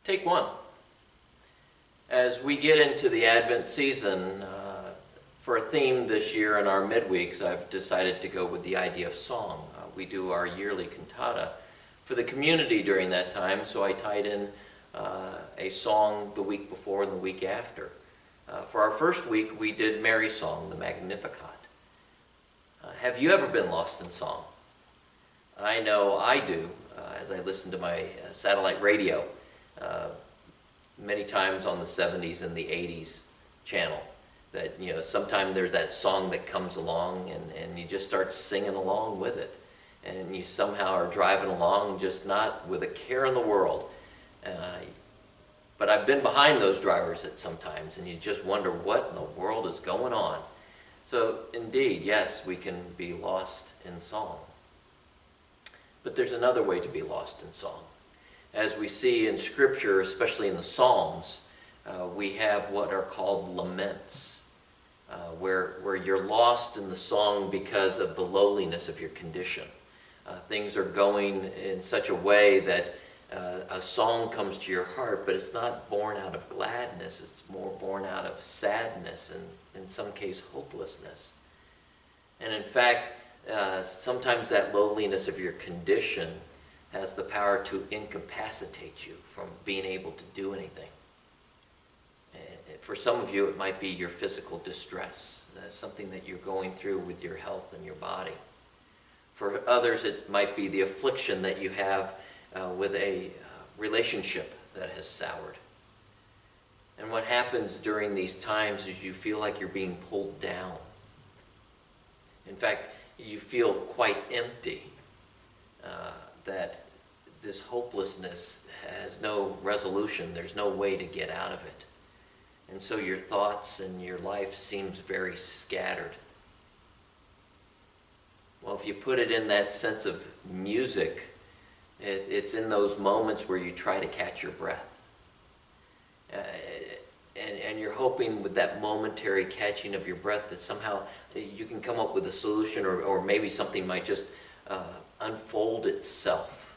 Take one. As we get into the Advent season, for a theme this year in our midweeks, I've decided to go with the idea of song. We do our yearly cantata for the community during that time, so I tied in a song the week before and the week after. For our first week, we did Mary's song, the Magnificat. Have you ever been lost in song? I know I do, as I listen to my satellite radio many times on the 70s and the 80s channel. That, sometimes there's that song that comes along and you just start singing along with it. And you somehow are driving along just not with a care in the world. But I've been behind those drivers at sometimes, and you just wonder what in the world is going on. So indeed, yes, we can be lost in song. But there's another way to be lost in song. As we see in Scripture, especially in the Psalms, we have what are called laments, where you're lost in the song because of the lowliness of your condition. Things are going in such a way that a song comes to your heart, but it's not born out of gladness. It's more born out of sadness and, in some case, hopelessness. And in fact, sometimes that lowliness of your condition has the power to incapacitate you from being able to do anything. For some of you, it might be your physical distress. That's something that you're going through with your health and your body. For others, it might be the affliction that you have with a relationship that has soured. And what happens during these times is you feel like you're being pulled down. In fact, you feel quite empty, that this hopelessness has no resolution. There's no way to get out of it. And so your thoughts and your life seems very scattered. Well, if you put it in that sense of music, it's in those moments where you try to catch your breath. And you're hoping with that momentary catching of your breath that somehow you can come up with a solution, or maybe something might just unfold itself.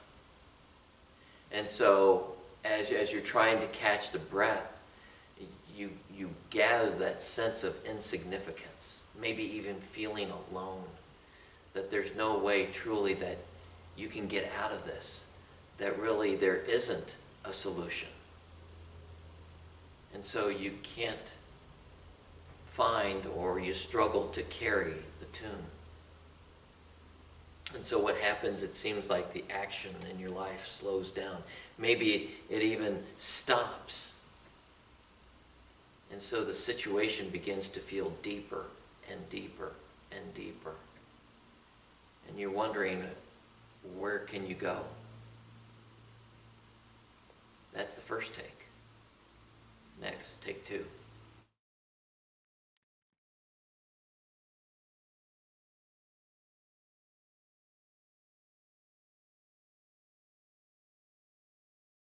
And so as you're trying to catch the breath, you gather that sense of insignificance, maybe even feeling alone, that there's no way truly that you can get out of this, that really there isn't a solution. And so you can't find, or you struggle to carry the tune. And so what happens, it seems like the action in your life slows down. Maybe it even stops. And so the situation begins to feel deeper and deeper and deeper. And you're wondering, where can you go? That's the first take. Next, take two.